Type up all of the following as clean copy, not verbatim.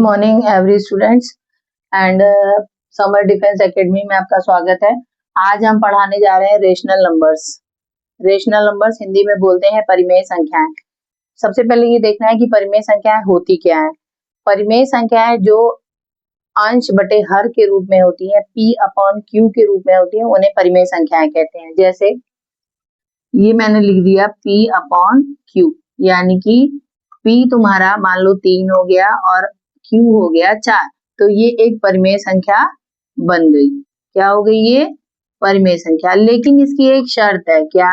Morning every students and summer defence academy में आपका स्वागत है। आज हम पढ़ाने जा रहे हैं rational numbers. Rational numbers Hindi में बोलते हैं परिमेय संख्याएं। सबसे पहले ये देखना है कि परिमेय संख्याएं होती क्या है। परिमेय संख्याएं जो अंश बटे हर के रूप में होती है, p अपॉन q के रूप में होती है, उन्हें परिमेय संख्याएं कहते हैं। जैसे ये मैंने लिख दिया p अपॉन q, यानी कि p तुम्हारा मान लो 3 हो गया और q हो गया 4, तो ये एक परिमेय संख्या बन गई। क्या हो गई ये? परिमेय संख्या। लेकिन इसकी एक शर्त है। क्या?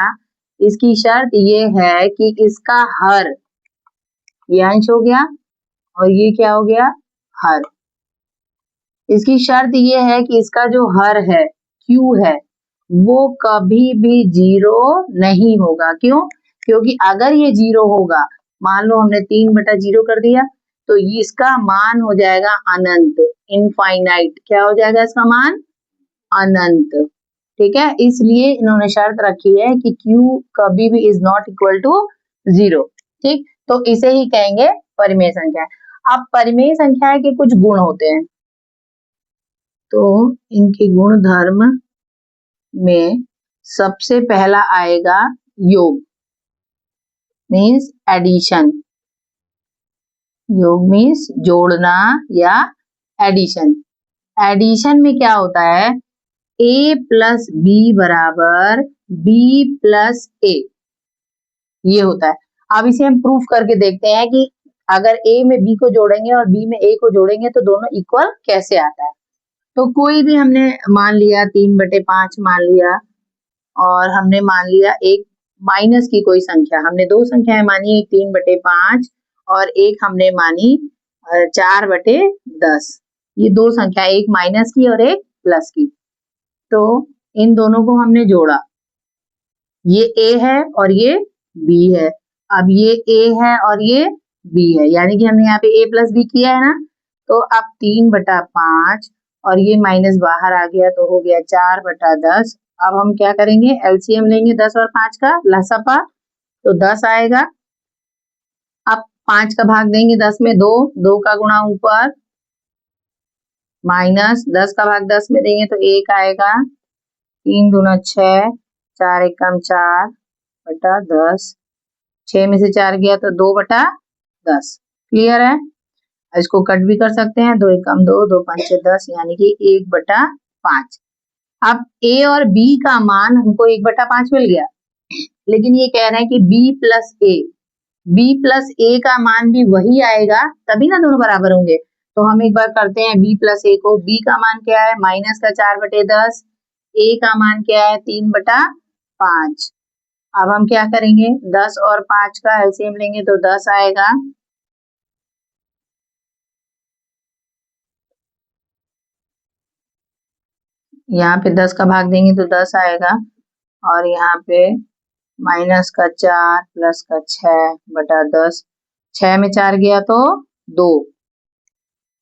इसकी शर्त ये है कि इसका हर, ये अंश हो गया और ये क्या हो गया? हर। इसकी शर्त ये है कि इसका जो हर है, q है, वो कभी भी 0 नहीं होगा। क्यों? क्योंकि अगर ये 0 होगा, मान लो हमने 3/0 कर दिया, तो इसका मान हो जाएगा अनंत, इनफाइनाइट। क्या हो जाएगा इसका मान? अनंत। ठीक है, इसलिए इन्होंने शर्त रखी है कि q कभी भी इज नॉट इक्वल टू 0। ठीक, तो इसे ही कहेंगे परिमेय संख्या। अब परिमेय संख्या के कुछ गुण होते हैं, तो इनके गुण धर्म में सबसे पहला आएगा योग, मीन्स एडिशन। योग मीन्स जोड़ना या एडिशन। एडिशन में क्या होता है? a प्लस बी बराबर b प्लस a, ये होता है। अब इसे हम प्रूफ करके देखते हैं कि अगर a में b को जोड़ेंगे और b में a को जोड़ेंगे तो दोनों इक्वल कैसे आता है। तो कोई भी हमने मान लिया 3/5 मान लिया, और हमने मान लिया एक माइनस की कोई संख्या। हमने दो संख्याएं मानी, एक 3/5 और एक हमने मानी 4/10। ये दो संख्या, एक माइनस की और एक प्लस की। तो इन दोनों को हमने जोड़ा, ये a है और ये b है। अब ये a है और ये b है, यानी कि हमने यहाँ पे a प्लस b किया है ना। तो अब 3/5 और ये माइनस बाहर आ गया, तो हो गया 4/10। अब हम क्या करेंगे? एलसीएम लेंगे 10 और 5 का, लसापा, तो 10 आएगा। अब 5 का भाग देंगे 10 में, 2 का गुणा ऊपर, माइनस 10 का भाग 10 में देंगे तो 1 आएगा। 3 दूना 6, 4 एकम 4/10, 6 में से 4 गया तो 2/10। क्लियर है? इसको कट भी कर सकते हैं, 2 एकम 2, 2 पंचे 10, यानी कि 1/5। अब a और b का मान हमको 1/5 मिल गया, लेकिन ये कह रहे हैं कि b प्लस a का मान भी वही आएगा, तभी ना दोनों बराबर होंगे। तो हम एक बार करते हैं b प्लस a को। b का मान क्या है? माइनस का 4/10। a का मान क्या है? 3/5। अब हम क्या करेंगे? 10 और 5 का एलसीएम लेंगे तो 10 आएगा। यहाँ पे 10 का भाग देंगे तो 10 आएगा, और यहाँ पे माइनस का 4 प्लस का 6/10, 6 में 4 गया तो 2,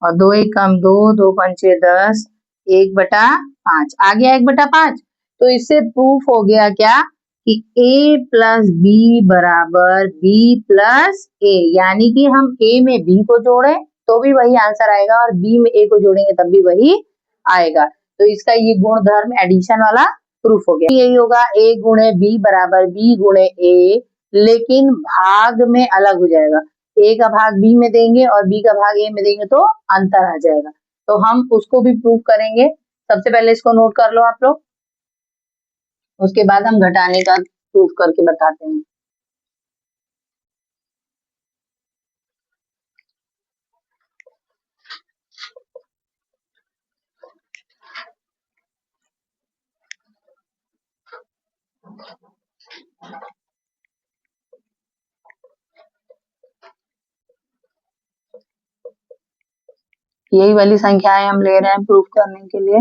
और 2 एकम 2, 2 पंचे 10, 1/5 आ गया, 1/5। तो इससे प्रूफ हो गया क्या? कि a प्लस बी बराबर b प्लस a, यानी कि हम a में b को जोड़े तो भी वही आंसर आएगा और b में a को जोड़ेंगे तब भी वही आएगा। तो इसका ये गुण धर्म एडिशन वाला प्रूफ हो गया। यही होगा a गुणे b बराबर b गुणे a, लेकिन भाग में अलग हो जाएगा। a का भाग b में देंगे और b का भाग a में देंगे तो अंतर आ जाएगा। तो हम उसको भी प्रूफ करेंगे। सबसे पहले इसको नोट कर लो आप लोग, उसके बाद हम घटाने का प्रूफ करके बताते हैं। यही वाली संख्याएं हम ले रहे हैं प्रूफ करने के लिए।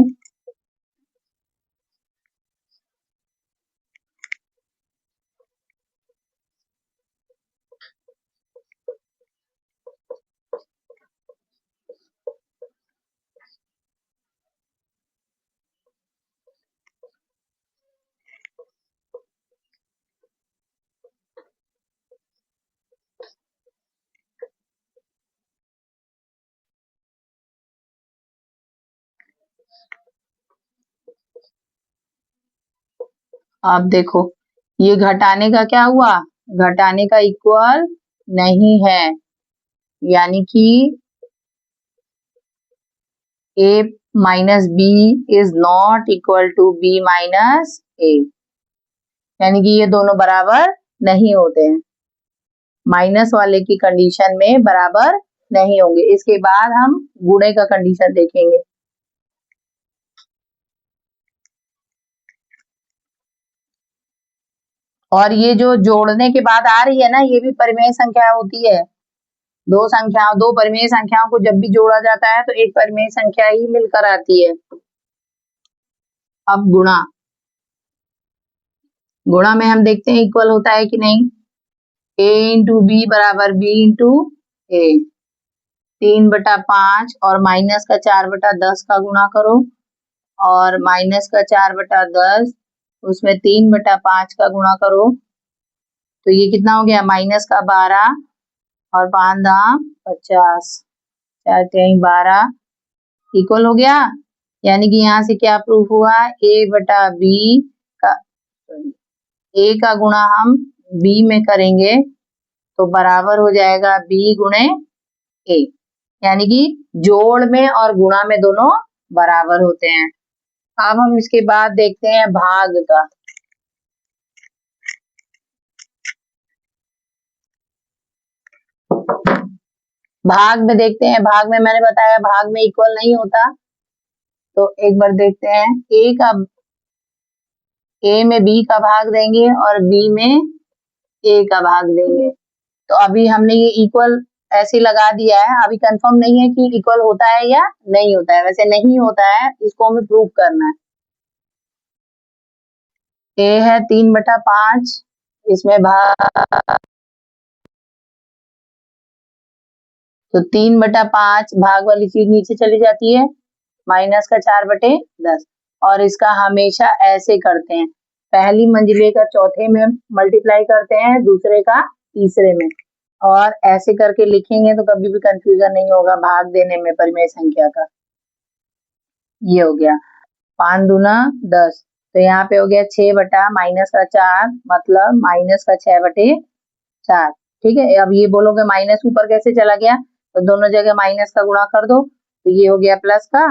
अब देखो ये घटाने का क्या हुआ, घटाने का इक्वल नहीं है, यानी कि a minus b is not equal to b minus a, यानी कि ये दोनों बराबर नहीं होते हैं, माइनस वाले की कंडीशन में बराबर नहीं होंगे। इसके बाद हम गुणे का कंडीशन देखेंगे। और ये जो जोड़ने के बाद आ रही है ना, ये भी परिमेय संख्या होती है। दो परिमेय संख्याओं को जब भी जोड़ा जाता है तो एक परिमेय संख्या ही मिलकर आती है। अब गुणा, गुणा में हम देखते हैं इक्वल होता है कि नहीं। a इंटू बी बराबर b इंटू ए, 3/5 और माइनस का 4/10 का गुणा करो, और माइनस का 4/10 उसमें 3/5 का गुणा करो, तो ये कितना हो गया, माइनस का 12 और 5 दाम 50, 4×3 12 इक्वल हो गया। यानी कि यहाँ से क्या प्रूफ हुआ, ए का गुणा हम बी में करेंगे तो बराबर हो जाएगा बी गुणे ए, यानी कि जोड़ में और गुणा में दोनों बराबर होते हैं। अब हम इसके बाद देखते हैं भाग का। भाग में देखते हैं, भाग में मैंने बताया भाग में इक्वल नहीं होता, तो एक बार देखते हैं। ए में बी का भाग देंगे और बी में ए का भाग देंगे, तो अभी हमने ये इक्वल ऐसे लगा दिया है, अभी कंफर्म नहीं है कि इक्वल होता है या नहीं होता है। वैसे नहीं होता है, इसको हमें प्रूव करना है। ए है 3/5, इसमें भाग, तो 3/5 भाग वाली चीज नीचे चली जाती है, माइनस का 4/10, और इसका हमेशा ऐसे करते हैं, पहली मंजिले का चौथे में मल्टीप्लाई करते हैं, दूसरे का तीसरे में, और ऐसे करके लिखेंगे तो कभी भी कंफ्यूजन नहीं होगा भाग देने में परिमेय संख्या का। ये हो गया 5 दूना 10, तो यहाँ पे हो गया 6/-4, मतलब माइनस का 6/4। ठीक है, अब ये बोलोगे माइनस ऊपर कैसे चला गया, तो दोनों जगह माइनस का गुणा कर दो, तो ये हो गया प्लस का,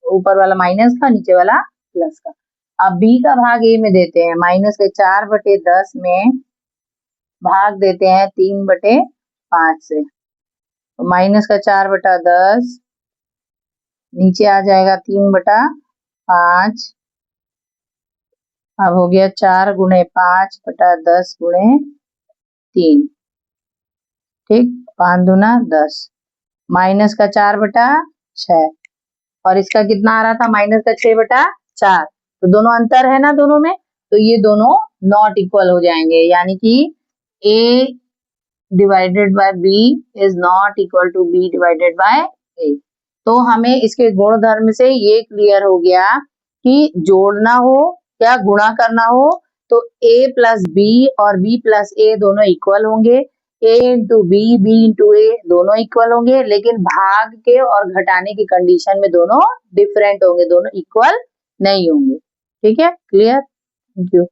ऊपर वाला माइनस का, नीचे वाला प्लस का। अब बी का भाग ए में देते हैं, माइनस के 4/10 में भाग देते हैं 3/5 से, तो माइनस का 4/10 नीचे आ जाएगा 3/5, अब हो गया 4 गुणे 5/10 गुणे 3, ठीक, 5 दूना 10, माइनस का 4/6, और इसका कितना आ रहा था, माइनस का 6/4, तो दोनों अंतर है ना दोनों में, तो ये दोनों नॉट इक्वल हो जाएंगे, यानी कि a divided by b is not equal to b divided by a। तो हमें इसके गुण धर्म से ये क्लियर हो गया कि जोड़ना हो या गुणा करना हो तो a प्लस b और b प्लस a दोनों इक्वल होंगे, a into b into a दोनों इक्वल होंगे, लेकिन भाग के और घटाने की कंडीशन में दोनों डिफरेंट होंगे, दोनों इक्वल नहीं होंगे। ठीक है, क्लियर, थैंक यू।